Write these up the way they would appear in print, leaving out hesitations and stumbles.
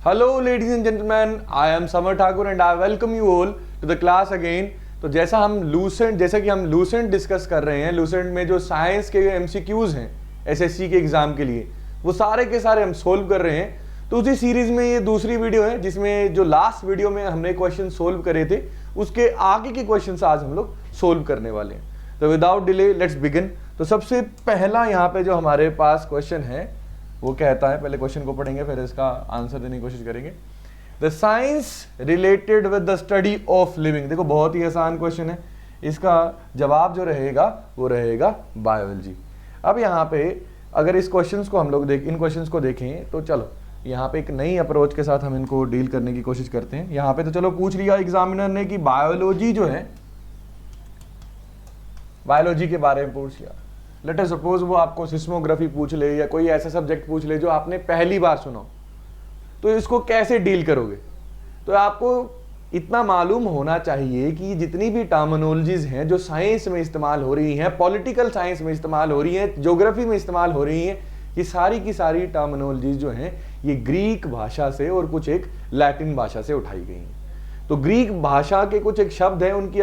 Hello ladies and gentlemen, I am Samar Thakur and I welcome you all to the class again। तो जैसा कि हम Lucent discuss कर रहे हैं, लूसेंट में जो साइंस के एमसीक्यूज हैं एसएससी के एग्जाम के लिए, वो सारे के सारे हम सोल्व कर रहे हैं। तो उसी सीरीज में ये दूसरी वीडियो है, जिसमें जो लास्ट वीडियो में हमने क्वेश्चन सोल्व करे थे, उसके आगे के क्वेश्चन आज हम लोग सोल्व करने वाले हैं। तो विदाउट डिले लेट्स बिगिन। तो सबसे पहला यहाँ पे जो हमारे पास क्वेश्चन है वो कहता है, पहले क्वेश्चन को पढ़ेंगे फिर इसका आंसर देने की कोशिश करेंगे। The science related with the study of living. देखो बहुत ही आसान क्वेश्चन है, इसका जवाब जो रहेगा वो रहेगा बायोलॉजी। अब यहाँ पे अगर इस क्वेश्चंस को हम लोग इन क्वेश्चंस को देखें तो चलो यहाँ पे एक नई अप्रोच के साथ हम इनको डील करने की कोशिश करते हैं। यहाँ पे तो चलो पूछ लिया एग्जामिनर ने कि बायोलॉजी जो है, बायोलॉजी के बारे में पूछ लिया। लेट अस सपोज वो आपको सिस्मोग्राफी पूछ ले या कोई ऐसा सब्जेक्ट पूछ ले जो आपने पहली बार सुना हो, तो इसको कैसे डील करोगे? तो आपको इतना मालूम होना चाहिए कि जितनी भी टर्मिनोलॉजीज हैं जो साइंस में इस्तेमाल हो रही हैं, पॉलिटिकल साइंस में इस्तेमाल हो रही हैं, ज्योग्राफी में इस्तेमाल हो रही हैं, ये सारी की सारी टर्मिनोलॉजीज जो हैं ये ग्रीक भाषा से और कुछ एक लैटिन भाषा से उठाई गई हैं। तो ग्रीक भाषा के कुछ एक शब्द हैं, उनकी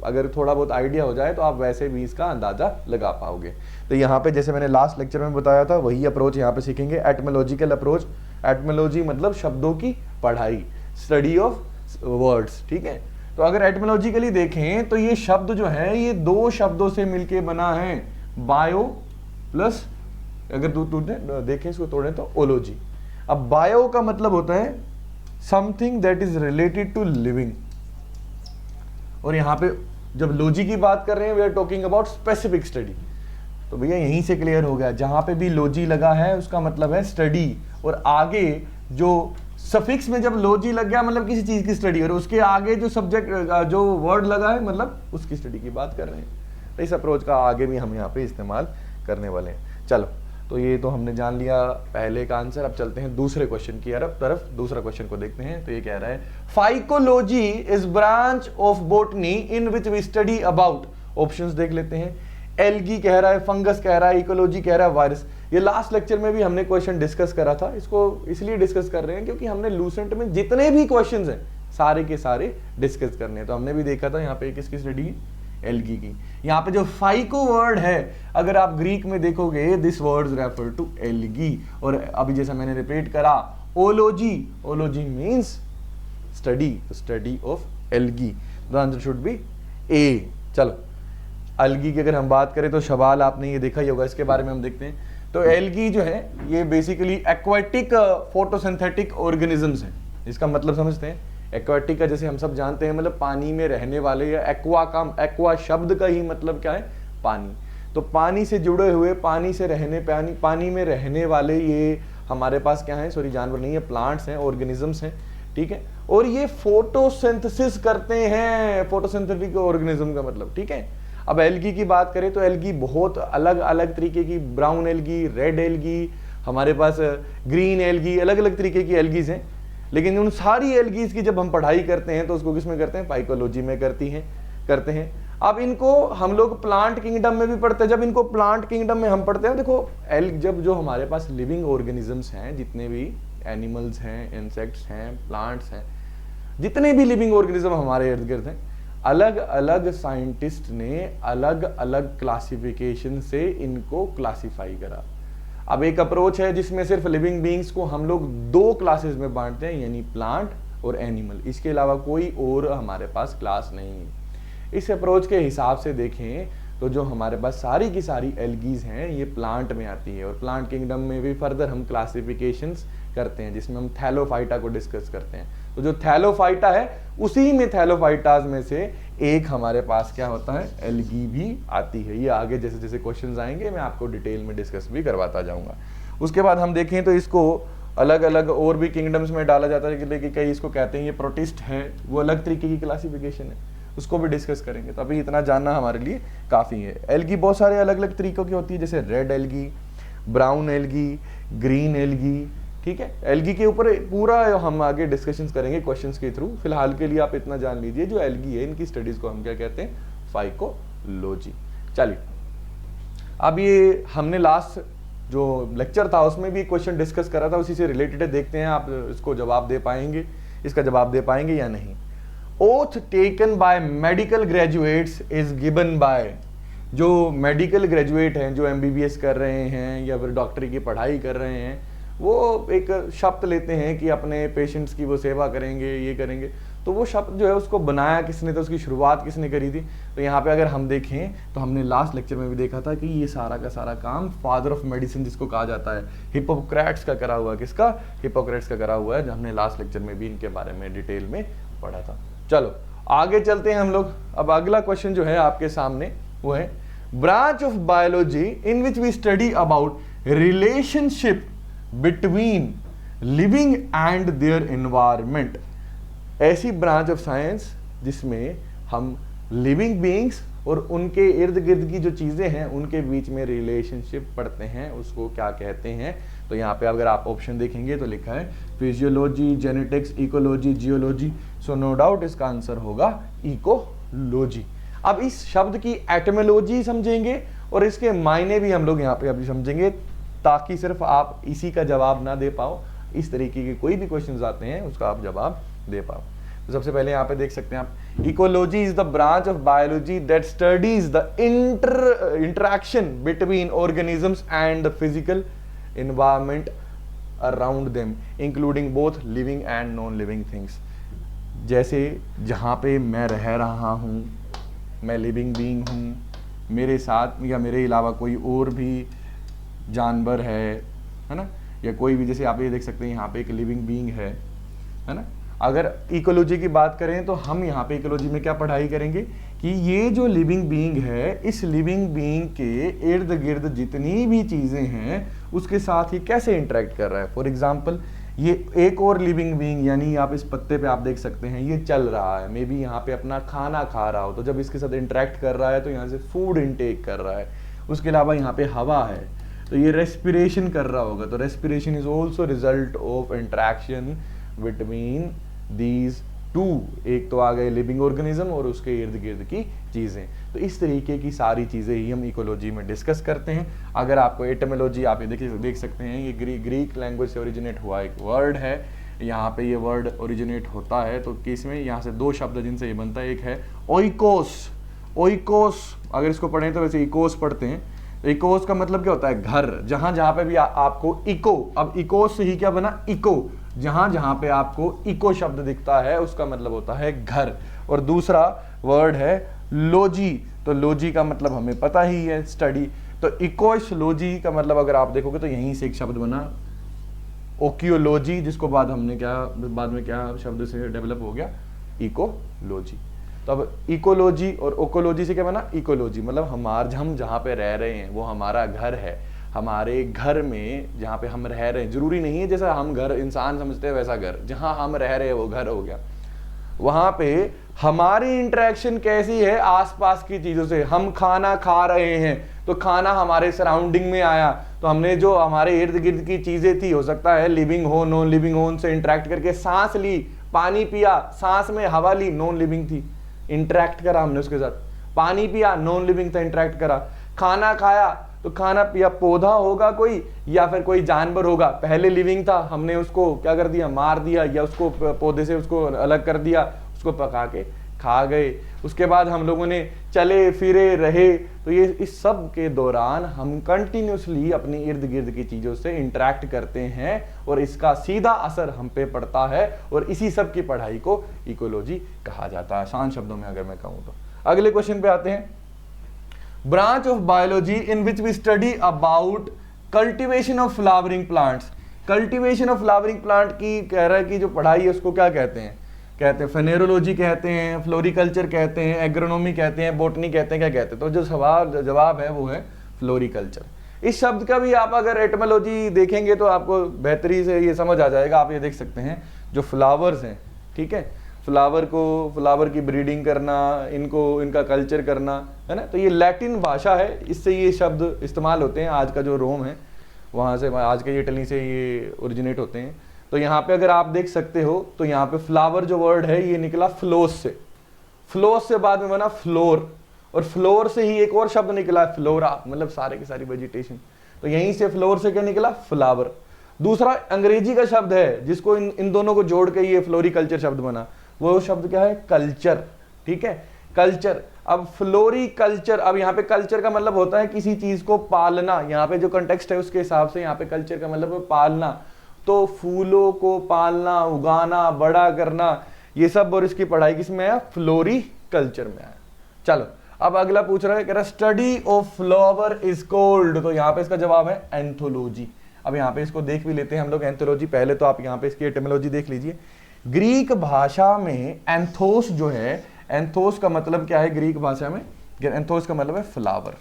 अगर थोड़ा बहुत आइडिया हो जाए तो आप वैसे भी इसका अंदाजा लगा पाओगे। तो यहाँ पे जैसे मैंने लास्ट लेक्चर में बताया था वही अप्रोच यहाँ पे सीखेंगे, एटमोलॉजिकल अप्रोच। एटमोलॉजी मतलब शब्दों की पढ़ाई, स्टडी ऑफ वर्ड्स, ठीक है। तो अगर एटमोलॉजिकली देखें तो ये शब्द जो है ये दो शब्दों से मिलके बना है, बायो प्लस, अगर देखें इसको तोड़े तो ओलॉजी। अब बायो का मतलब होता है something that is related to living, और यहाँ पे जब लॉजी की बात कर रहे हैं we are talking about specific study. तो भैया यहीं से क्लियर हो गया, जहां पे भी लॉजी लगा है उसका मतलब है स्टडी, और आगे जो सफिक्स में जब लॉजी लग गया मतलब किसी चीज की स्टडी, और उसके आगे जो सब्जेक्ट जो वर्ड लगा है मतलब उसकी स्टडी की बात कर रहे हैं। तो इस अप्रोच का आगे भी हम यहाँ पे इस्तेमाल करने वाले हैं। चलो, तो ये तो हमने जान लिया पहले का आंसर। अब चलते हैं दूसरे क्वेश्चन की तरफ, दूसरा क्वेश्चन को देखते हैं। तो ये कह रहा है phycology is branch of botany in which we study about. Options देख लेते हैं। एल्गी कह रहा है, फंगस कह रहा है, इकोलॉजी कह रहा है, वायरस। ये लास्ट लेक्चर में भी हमने क्वेश्चन डिस्कस करा था, इसको इसलिए डिस्कस कर रहे हैं क्योंकि हमने लूसेंट में जितने भी क्वेश्चन हैं सारे के सारे डिस्कस करने हैं। तो हमने भी देखा था यहाँ पे किसकी स्टडी है, एल्गी की। यहाँ पे जो फाइको वर्ड है, अगर आप ग्रीक में देखोगे this words refer to algae, और अभी जैसा मैंने रिपीट करा ology, ology means study of algae. The answer should be A. चलो, एल्गी की अगर हम बात करें तो सवाल आपने ये देखा ही होगा, इसके बारे में हम देखते हैं। तो एल्गी जो है ये बेसिकली एक्वाटिक फोटोसिंथेटिक ऑर्गेनिजम्स हैं। इसका मतलब समझते हैं, एक्वाटिक का जैसे हम सब जानते हैं मतलब पानी में रहने वाले, या एक्वा शब्द का ही मतलब क्या है, पानी। तो पानी से जुड़े हुए, पानी में रहने वाले ये हमारे पास क्या है, सॉरी जानवर नहीं है, प्लांट्स हैं, ऑर्गेनिजम्स हैं, ठीक है। और ये फोटोसिंथेसिस करते हैं, फोटोसिंथेटिक ऑर्गेनिज्म का मतलब, ठीक है। अब एल्गी की बात करें तो एल्गी बहुत अलग अलग तरीके की, ब्राउन एल्गी, रेड एल्गी, हमारे पास ग्रीन एल्गी, अलग अलग तरीके की एल्गीज हैं। लेकिन उन सारी एल्गीज की जब हम पढ़ाई करते हैं तो उसको किस में करते हैं, फाइकोलॉजी में करते हैं। अब इनको हम लोग प्लांट किंगडम में भी पढ़ते हैं। जब इनको प्लांट किंगडम में हम पढ़ते हैं, देखो जब जो हमारे पास लिविंग ऑर्गेनिजम्स हैं, जितने भी एनिमल्स हैं, इंसेक्ट्स हैं, प्लांट्स हैं, जितने भी लिविंग ऑर्गेनिज्म हमारे इर्द गिर्द हैं, अलग अलग साइंटिस्ट ने अलग अलग क्लासिफिकेशन से इनको क्लासिफाई करा। अब एक अप्रोच है जिसमें सिर्फ लिविंग बीइंग्स को हम लोग दो क्लासेस में बांटते हैं, यानी प्लांट और एनिमल। इसके अलावा कोई और हमारे पास क्लास नहीं है। इस अप्रोच के हिसाब से देखें तो जो हमारे पास सारी की सारी एल्गीज हैं ये प्लांट में आती है, और प्लांट किंगडम में भी फर्दर हम क्लासिफिकेशंस करते हैं, जिसमें हम थैलोफाइटा को डिस्कस करते हैं। तो जो थैलोफाइटा है उसी में थैलोफाइटाज में से एक हमारे पास क्या होता है, एल्गी भी आती है। ये आगे जैसे जैसे क्वेश्चंस आएंगे मैं आपको डिटेल में डिस्कस भी करवाता जाऊंगा। उसके बाद हम देखें तो इसको अलग अलग और भी किंगडम्स में डाला जाता है, लेकिन कई इसको कहते हैं ये प्रोटिस्ट है, वो अलग तरीके की क्लासिफिकेशन है, उसको भी डिस्कस करेंगे। तो अभी इतना जानना हमारे लिए काफ़ी है। एल्गी बहुत सारे अलग अलग तरीकों की होती है, जैसे red algae, brown algae, green algae, ठीक है। एल्गी के ऊपर पूरा हम आगे डिस्कशंस करेंगे क्वेश्चंस के थ्रू। फिलहाल के लिए आप इतना जान लीजिए जो एल्गी है इनकी स्टडीज को हम क्या कहते हैं, फाइकोलॉजी। चलिए, अब ये हमने लास्ट जो लेक्चर था उसमें भी क्वेश्चन डिस्कस करा था, उसी से रिलेटेड है, देखते हैं आप इसको जवाब दे पाएंगे, इसका जवाब दे पाएंगे या नहीं। Oath taken by medical graduates is given by, जो मेडिकल ग्रेजुएट हैं, जो एमबीबीएस कर रहे हैं या फिर डॉक्टरी की पढ़ाई कर रहे हैं, वो एक शब्द लेते हैं कि अपने पेशेंट्स की वो सेवा करेंगे, ये करेंगे। तो वो शब्द जो है उसको बनाया किसने, तो उसकी शुरुआत किसने करी थी? तो यहाँ पे अगर हम देखें तो हमने लास्ट लेक्चर में भी देखा था कि ये सारा का सारा काम फादर ऑफ मेडिसिन जिसको कहा जाता है, हिप्पोक्रेट्स का करा हुआ है। किसका? हिप्पोक्रेट्स का करा हुआ है, जो हमने लास्ट लेक्चर में भी इनके बारे में डिटेल में पढ़ा था। चलो आगे चलते हैं हम लोग। अब अगला क्वेश्चन जो है आपके सामने वो है branch of biology in which we study about relationship between living and their environment. ऐसी ब्रांच ऑफ साइंस जिसमें हम लिविंग बीइंग्स और उनके इर्द गिर्द की जो चीजें हैं उनके बीच में रिलेशनशिप पढ़ते हैं, उसको क्या कहते हैं? तो यहाँ पे अगर आप ऑप्शन देखेंगे तो लिखा है physiology, genetics, ecology, geology. So no doubt इसका आंसर होगा इकोलॉजी। अब इस शब्द की एटमोलॉजी समझेंगे और इसके मायने भी हम लोग यहाँ पे अभी समझेंगे, ताकि सिर्फ आप इसी का जवाब ना दे पाओ, इस तरीके के कोई भी क्वेश्चंस आते हैं उसका आप जवाब दे पाओ। तो सबसे पहले यहाँ पे देख सकते हैं आप, ecology is the branch of biology that studies the interaction between organisms and the physical environment around them including both living and non living things. जैसे जहाँ पे मैं रह रहा हूँ, मैं लिविंग बीइंग हूँ, मेरे साथ या मेरे अलावा कोई और भी जानवर है ना, या कोई भी, जैसे आप ये देख सकते हैं यहाँ पे एक लिविंग बीइंग है ना। अगर इकोलॉजी की बात करें तो हम यहाँ पे इकोलॉजी में क्या पढ़ाई करेंगे कि ये जो लिविंग बीइंग है, इस लिविंग बीइंग के इर्द गिर्द जितनी भी चीजें हैं उसके साथ ही कैसे इंटरेक्ट कर रहा है। फॉर एग्जाम्पल ये एक और लिविंग बीइंग, यानी आप इस पत्ते पे आप देख सकते हैं ये चल रहा है, मे बी यहाँ पे अपना खाना खा रहा हो, तो जब इसके साथ इंटरेक्ट कर रहा है तो यहाँ से फूड इनटेक कर रहा है। उसके अलावा यहाँ पे हवा है तो ये रेस्पिरेशन कर रहा होगा, तो respiration is also result of interaction between these two. एक तो आ गए लिविंग ऑर्गेनिज्म और उसके इर्द गिर्द की चीजें। तो इस तरीके की सारी चीजें ही हम इकोलॉजी में डिस्कस करते हैं। अगर आपको एटमोलॉजी आप ये देख सकते हैं, ये ग्रीक लैंग्वेज से ओरिजिनेट हुआ एक वर्ड है। यहाँ पे ये वर्ड ओरिजिनेट होता है तो किसमें, यहाँ से दो शब्द जिनसे ये बनता है, एक है ओइकोस। ओइकोस अगर इसको पढ़ें तो वैसे इकोस पढ़ते हैं। तो इकोस का मतलब क्या होता है? घर। जहां जहां पे भी आपको इको, अब इकोस से ही क्या बना? इको। जहां जहां पे आपको इको शब्द दिखता है उसका मतलब होता है घर। और दूसरा वर्ड है लॉजी, तो लॉजी का मतलब हमें पता ही है, स्टडी। तो इकोलॉजी का मतलब अगर आप देखोगे तो यहीं से एक शब्द बना ओकियोलॉजी, जिसको बाद में क्या शब्द से डेवलप हो गया? इकोलॉजी। तो अब इकोलॉजी और ओकोलॉजी से क्या बना? इकोलॉजी। मतलब हम जहाँ पे रह रहे हैं वो हमारा घर है। हमारे घर में जहाँ पे हम रह रहे हैं, जरूरी नहीं है जैसा हम घर इंसान समझते हैं वैसा घर, जहाँ हम रह रहे हैं वो घर हो गया। वहां पे हमारी इंटरेक्शन कैसी है आसपास की चीजों से। हम खाना खा रहे हैं तो खाना हमारे सराउंडिंग में आया, तो हमने जो हमारे इर्द गिर्द की चीजें थी, हो सकता है लिविंग हो, नॉन लिविंग हो, उनसे इंटरेक्ट करके सांस ली, पानी पिया, सांस में हवा ली, नॉन लिविंग थी, इंटरेक्ट करा हमने उसके साथ। पानी पिया, नॉन लिविंग था, इंटरेक्ट करा। खाना खाया तो खाना पिया, पौधा होगा कोई या फिर कोई जानवर होगा, पहले लिविंग था, हमने उसको क्या कर दिया? मार दिया, या उसको पौधे से उसको अलग कर दिया, उसको पका के खा गए। उसके बाद हम लोगों ने चले फिरे रहे। तो ये इस सब के दौरान हम कंटिन्यूसली अपनी इर्द गिर्द की चीजों से इंटरेक्ट करते हैं और इसका सीधा असर हम पे पड़ता है, और इसी सब की पढ़ाई को इकोलॉजी कहा जाता है, आसान शब्दों में अगर मैं कहूं तो। अगले क्वेश्चन पे आते हैं। Branch of biology in which we study about cultivation of flowering plants. Cultivation of flowering plant की कह रहा है कि जो पढ़ाई है उसको क्या कहते हैं? कहते हैं फेनेरोलॉजी कहते हैं, फ्लोरिकल्चर कहते हैं, एग्रोनॉमी कहते हैं, बोटनी कहते हैं, क्या कहते हैं? तो जो जवाब है वो है फ्लोरिकल्चर। इस शब्द का भी आप अगर एटमोलॉजी देखेंगे तो आपको बेहतरी से ये समझ आ जाएगा। आप ये देख सकते हैं जो फ्लावर्स हैं, ठीक है, फ्लावर की ब्रीडिंग करना, इनका कल्चर करना, है ना। तो ये लैटिन भाषा है, इससे ये शब्द इस्तेमाल होते हैं। आज का जो रोम है वहाँ से, आज के इटली से ये ओरिजिनेट होते हैं। तो यहाँ पे अगर आप देख सकते हो तो यहाँ पे फ्लावर जो वर्ड है ये निकला फ्लोस से, फ्लोस से बाद में बना फ्लोर, और फ्लोर से ही एक और शब्द निकला है फ्लोरा, मतलब सारे की सारी वेजिटेशन। तो यहीं से फ्लोर से क्या निकला, फ्लावर। दूसरा अंग्रेजी का शब्द है जिसको इन दोनों को जोड़ के ये फ्लोरिकल्चर शब्द बना, वो शब्द क्या है, कल्चर। ठीक है, कल्चर। अब फ्लोरिकल्चर, अब यहाँ पे कल्चर का मतलब होता है किसी चीज को पालना, यहाँ पे जो कंटेक्स्ट है उसके हिसाब से यहाँ पे कल्चर का मतलब है पालना। तो फूलों को पालना, उगाना, बड़ा करना, ये सब और इसकी पढ़ाई किसमें है, फ्लोरिकल्चर में है। चलो अब अगला पूछ रहा है, कह रहा study of flower is called, तो यहाँ पे इसका जवाब है एंथोलॉजी। अब यहाँ पे इसको देख भी लेते हैं हम लोग एंथोलॉजी। पहले तो आप यहाँ पे इसकी एटिमोलॉजी देख लीजिए। ग्रीक भाषा में एंथोस जो है, एंथोस का मतलब क्या है ग्रीक भाषा में, एंथोस का मतलब है फ्लावर,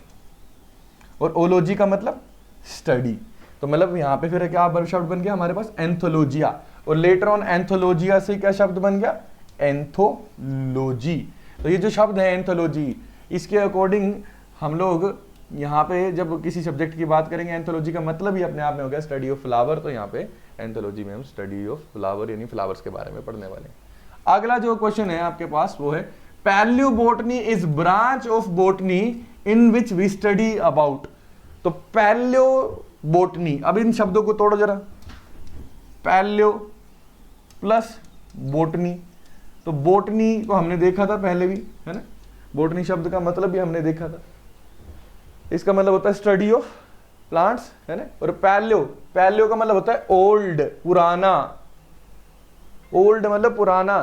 और ओलॉजी का मतलब स्टडी। तो मतलब यहाँ पे फिर क्या शब्द बन गया हमारे पास, एंथोलॉजिया, और लेटर ऑन एंथोलॉजिया से क्या शब्द बन गया, एंथोलॉजी। तो ये जो शब्द है एंथोलॉजी, इसके अकॉर्डिंग हम लोग यहाँ पे जब किसी सब्जेक्ट की बात करेंगे, एंथोलॉजी का मतलब ही अपने आप में हो गया स्टडी ऑफ फ्लावर। तो यहाँ पे एंथोलॉजी में हम स्टडी ऑफ फ्लावर यानी फ्लावर्स के बारे में पढ़ने वाले हैं। अगला जो क्वेश्चन है आपके पास वो है, palaeobotany is branch of botany in which we study about. तो पैलियोबोटनी, अब इन शब्दों को तोड़ो जरा, पैलियो प्लस बोटनी। तो बोटनी को हमने देखा था पहले भी, है ना, बोटनी शब्द का मतलब भी हमने देखा था, इसका मतलब होता है स्टडी ऑफ प्लांट्स, है ना। और पैलियो, पैलियो का मतलब होता है ओल्ड, पुराना। ओल्ड मतलब पुराना,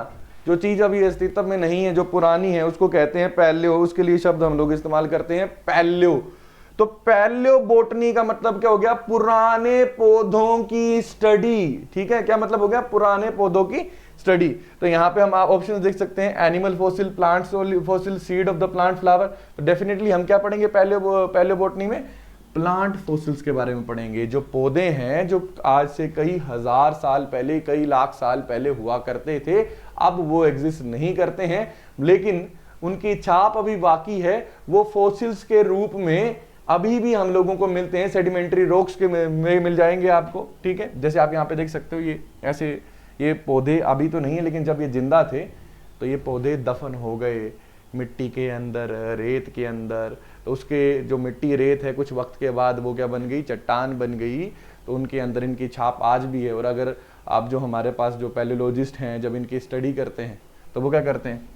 जो चीज अभी अस्तित्व में नहीं है, जो पुरानी है, उसको कहते हैं पैलियो। उसके लिए शब्द हम लोग इस्तेमाल करते हैं पैलियो। तो पैलियो बोटनी का मतलब क्या हो गया, पुराने पौधों की स्टडी। ठीक है, क्या मतलब हो गया, पुराने पौधों की स्टडी। तो यहाँ पे हम ऑप्शन देख सकते हैं, animal fossil, plant fossil, seed of the plant, flower. तो डेफिनेटली हम क्या पढ़ेंगे पैलियो बोटनी में, प्लांट फॉसिल्स के बारे में पढ़ेंगे। जो पौधे हैं जो आज से कई हजार साल पहले, कई लाख साल पहले हुआ करते थे, अब वो एग्जिस्ट नहीं करते हैं, लेकिन उनकी छाप अभी बाकी है। वो फॉसिल्स के रूप में अभी भी हम लोगों को मिलते हैं, सेडिमेंट्री रॉक्स के में मिल जाएंगे आपको। ठीक है, जैसे आप यहाँ पे देख सकते हो, ये ऐसे ये पौधे अभी तो नहीं है, लेकिन जब ये जिंदा थे तो ये पौधे दफन हो गए मिट्टी के अंदर, रेत के अंदर। तो उसके जो मिट्टी रेत है, कुछ वक्त के बाद वो क्या बन गई, चट्टान बन गई। तो उनके अंदर इनकी छाप आज भी है। और अगर आप जो हमारे पास जो पैलियोलॉजिस्ट हैं, जब इनकी स्टडी करते हैं तो वो क्या करते हैं,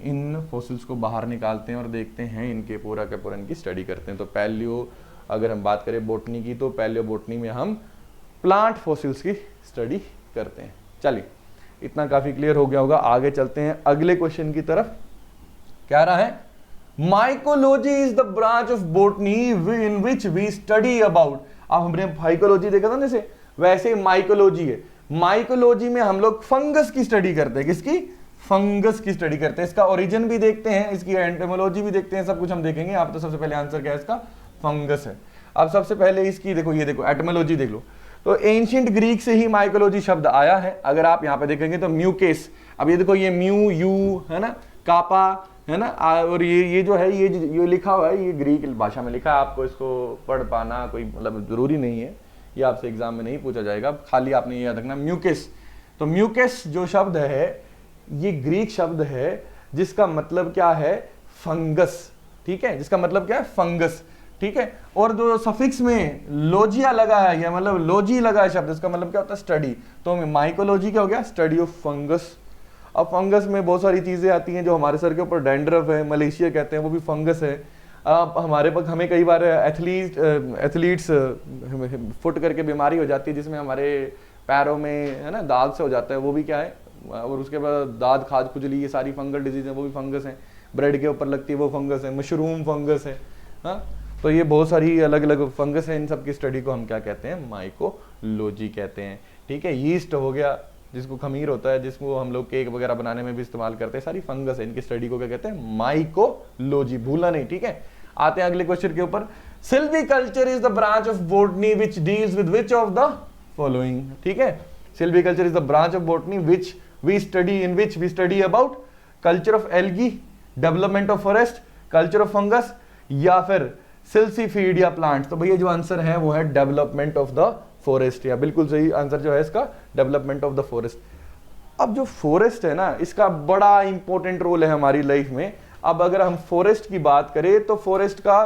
इन फॉसिल्स को बाहर निकालते हैं और देखते हैं, इनके पूरा का पूरा इनकी स्टडी करते हैं। तो पैलियो, अगर हम बात करें बोटनी की, तो पैलियो बोटनी में हम प्लांट फॉसिल्स की स्टडी करते हैं। चलिए, इतना काफी क्लियर हो गया होगा। आगे चलते हैं अगले क्वेश्चन की तरफ। क्या रहा है, mycology is the branch of botany in which we study about. अब हमने फाइकोलॉजी देखा था जैसे, वैसे माइकोलॉजी है। माइकोलॉजी में हम लोग फंगस की स्टडी करते हैं। किसकी, फंगस की स्टडी करते हैं। इसका ओरिजिन भी देखते हैं, इसकी एंटोमोलॉजी भी देखते हैं, सब कुछ हम देखेंगे। आप तो सबसे पहले आंसर क्या है इसका, फंगस है। अब सबसे पहले इसकी देखो, ये देखो एटमोलॉजी देख लो। तो एंशिएंट ग्रीक से ही माइकोलॉजी शब्द आया है। अगर आप यहाँ पे देखेंगे तो म्यूकेस, अब ये देखो, ये म्यू, यू है ना, कापा है ना, और ये जो है, ये लिखा हुआ है, ये ग्रीक भाषा में लिखा है। आपको इसको पढ़ पाना कोई मतलब जरूरी नहीं है, ये आपसे एग्जाम में नहीं पूछा जाएगा, खाली आपने ये याद रखना म्यूकेस। तो म्यूकेस जो शब्द है, ये ग्रीक शब्द है जिसका मतलब क्या है, फंगस। ठीक है, जिसका मतलब क्या है, फंगस। ठीक है, और जो सफिक्स में लोजिया लगा है, या मतलब लोजी लगा है शब्द, इसका मतलब क्या होता है, स्टडी। तो माइकोलॉजी क्या हो गया, स्टडी ऑफ फंगस। अब फंगस में बहुत सारी चीजें आती हैं, जो हमारे सर के ऊपर डैंड्रफ है, मलेशिया कहते हैं, वो भी फंगस है। अब हमारे पास, हमें कई बार एथलीट्स फुट करके बीमारी हो जाती है, जिसमें हमारे पैरों में है ना दाग से हो जाता है, वो भी क्या है। और उसके बाद दाद, खाद, खुजली, ये सारी फंगल डिजीज है, वो भी फंगस है। ब्रेड के ऊपर लगती है, वो फंगस है। मशरूम फंगस है। हाँ, तो ये बहुत सारी अलग अलग फंगस है। इन सब की स्टडी को हम क्या कहते हैं, माइकोलॉजी कहते हैं। ठीक है, यीस्ट हो गया, जिसको खमीर होता है, जिसको हम लोग केक वगैरह बनाने में भी इस्तेमाल करते हैं, सारी फंगस है। इनकी स्टडी को क्या कहते हैं, माइकोलॉजी, भूलना नहीं। ठीक है, आते हैं अगले क्वेश्चन के ऊपर। Silviculture is the branch of botany which deals with which of the following. ठीक है, silviculture is the branch of botany which we study, in which we study about culture of algae, development of forest, culture of fungus, या फिर सिल्सीफीडिया plant. तो भैया जो answer है वो है डेवलपमेंट ऑफ द फॉरेस्ट, या बिल्कुल सही आंसर जो है इसका, डेवलपमेंट ऑफ द फॉरेस्ट। अब जो फॉरेस्ट है ना, इसका बड़ा इंपॉर्टेंट रोल है हमारी लाइफ में। अब अगर हम फॉरेस्ट की बात करें तो फॉरेस्ट का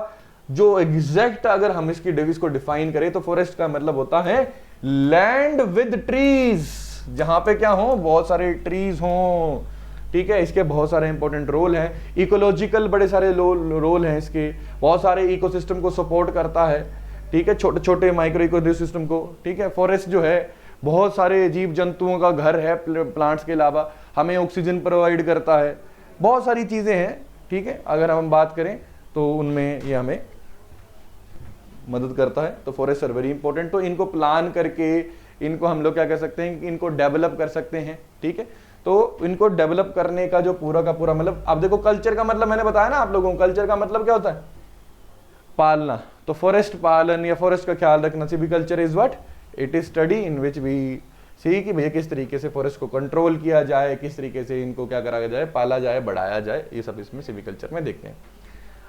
जो एग्जैक्ट अगर हम इसको डिफाइन करें तो फॉरेस्ट का मतलब होता है लैंड विद ट्रीज, जहां पे क्या हो, बहुत सारे ट्रीज हो। ठीक है, इसके बहुत सारे इंपॉर्टेंट रोल हैं, इकोलॉजिकल बड़े सारे रोल हैं इसके, बहुत सारे इकोसिस्टम को सपोर्ट करता है। ठीक है, छोटे छोटे माइक्रो इकोसिस्टम को। ठीक है, फॉरेस्ट जो है बहुत सारे जीव जंतुओं का घर है, प्लांट्स के अलावा हमें ऑक्सीजन प्रोवाइड करता है, बहुत सारी चीजें हैं। ठीक है, अगर हम बात करें तो उनमें ये हमें मदद करता है। तो फॉरेस्ट आर वेरी इंपॉर्टेंट। तो इनको प्लान करके इनको हम लोग क्या कर सकते हैं, इनको डेवलप कर सकते हैं। ठीक है, तो इनको डेवलप करने का जो पूरा का पूरा मतलब, अब देखो कल्चर का मतलब मैंने बताया ना आप लोगों को, कल्चर का मतलब क्या होता है, पालना। तो फॉरेस्ट पालन या फॉरेस्ट का ख्याल रखना, silviculture is what, it is study in which we see कि भैया किस तरीके से फॉरेस्ट को कंट्रोल किया जाए, किस तरीके से इनको क्या करा जाए, पाला जाए, बढ़ाया जाए, ये सब इसमें सिविकल्चर में देखते हैं।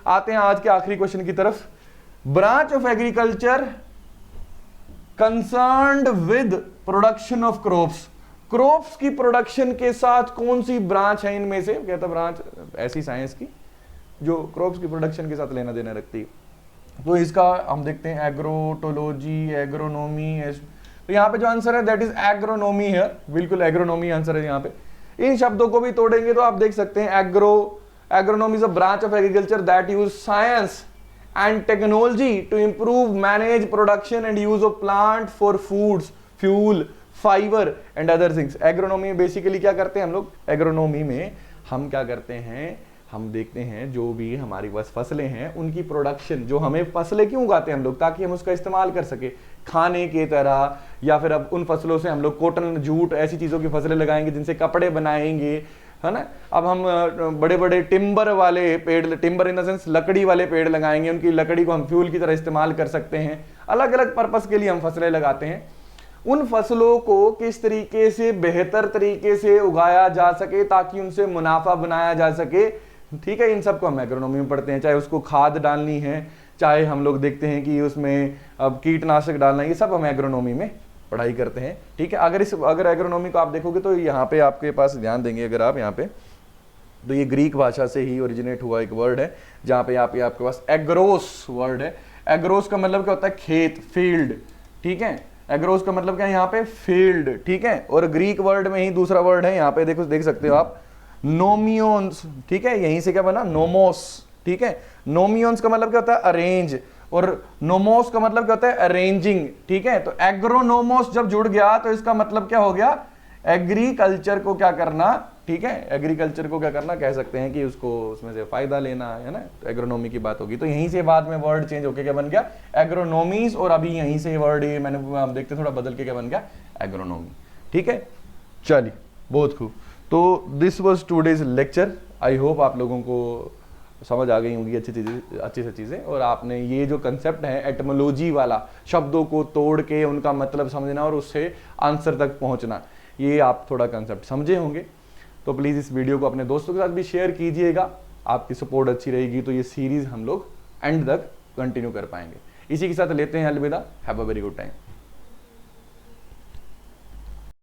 आते हैं आज के आखिरी क्वेश्चन की तरफ। Branch of agriculture concerned with production of crops, crops की प्रोडक्शन के साथ कौन सी ब्रांच है इनमें से, कहता ब्रांच ऐसी साइंस की जो क्रॉप्स की प्रोडक्शन के साथ लेना देना रखती है। तो इसका हम देखते हैं एग्रोटोलॉजी, एग्रोनॉमी। तो यहाँ पे जो आंसर है दैट इज एग्रोनॉमी है, बिल्कुल एग्रोनॉमी आंसर है यहाँ पे। इन शब्दों को भी तोड़ेंगे तो आप देख सकते हैं agronomy is a branch of agriculture that use science and technology to improve manage production and use of plant for foods, fuel, fiber and other things। Agronomy में बेसिकली क्या करते हैं हम लोग, एग्रोनॉमी में हम क्या करते हैं, हम देखते हैं जो भी हमारी बस फसलें हैं उनकी प्रोडक्शन, जो हमें फसलें क्यों उगाते हैं हम लोग, ताकि हम उसका इस्तेमाल कर सके खाने के तरह, या फिर अब उन फसलों से हम लोग कॉटन, जूट, ऐसी चीज़ों की फसलें लगाएंगे जिनसे कपड़े बनाएंगे, है ना। अब हम बड़े बड़े टिम्बर वाले पेड़, टिम्बर इन द सेंस लकड़ी वाले पेड़ लगाएंगे, उनकी लकड़ी को हम फ्यूल की तरह इस्तेमाल कर सकते हैं। अलग अलग पर्पस के लिए हम फसलें लगाते हैं। उन फसलों को किस तरीके से बेहतर तरीके से उगाया जा सके ताकि उनसे मुनाफा बनाया जा सके, ठीक है, इन सबको हम एग्रोनॉमी में पढ़ते हैं। चाहे उसको खाद डालनी है, चाहे हम लोग देखते हैं कि उसमें अब कीटनाशक डालना है, ये सब हम एग्रोनॉमी में पढ़ाई करते हैं। ठीक है, अगर एग्रोनॉमी को आप देखोगे तो यहाँ पे आपके पास ध्यान देंगे अगर आप यहाँ पे, तो ये ग्रीक भाषा से ही ओरिजिनेट हुआ एक वर्ड है, जहाँ पे आपके पास एग्रोस वर्ड है। एग्रोस का मतलब क्या होता है, खेत, फील्ड। ठीक है, एग्रोस का मतलब क्या है यहाँ पे, फील्ड। ठीक है, और ग्रीक वर्ड में ही दूसरा वर्ड है यहाँ पे, देखो देख सकते हो आप, नोमियोन्स। ठीक है, यहीं से क्या बना, नोमोस। ठीक है, नोमियोन्स का मतलब क्या होता है, अरेंज, और नोमोस का मतलब क्या होता है, अरेंजिंग। ठीक है, तो एग्रोनोमोस जब जुड़ गया तो इसका मतलब क्या हो गया, एग्रीकल्चर को क्या करना। ठीक है, एग्रीकल्चर को क्या करना, कह सकते हैं कि उसको उसमें से फायदा लेना, है ना। तो एग्रोनॉमी की बात होगी, तो यहीं से बाद में वर्ड चेंज होके क्या बन गया, एग्रोनॉमीज, और अभी यहीं से वर्ड मैंने हम देखते थोड़ा बदल के क्या बन गया, एग्रोनॉमी। ठीक है, चलिए, बहुत खूब। तो this was today's lecture. I hope आप लोगों को समझ आ गई होंगी अच्छी से चीज़ें, और आपने ये जो कंसेप्ट है एटमोलॉजी वाला, शब्दों को तोड़ के उनका मतलब समझना और उससे आंसर तक पहुंचना, ये आप थोड़ा कंसेप्ट समझे होंगे। तो प्लीज़ इस वीडियो को अपने दोस्तों के साथ भी शेयर कीजिएगा। आपकी सपोर्ट अच्छी रहेगी तो ये सीरीज़ हम लोग एंड तक कंटिन्यू कर पाएंगे। इसी के साथ लेते हैं अलविदा। Have a very good time.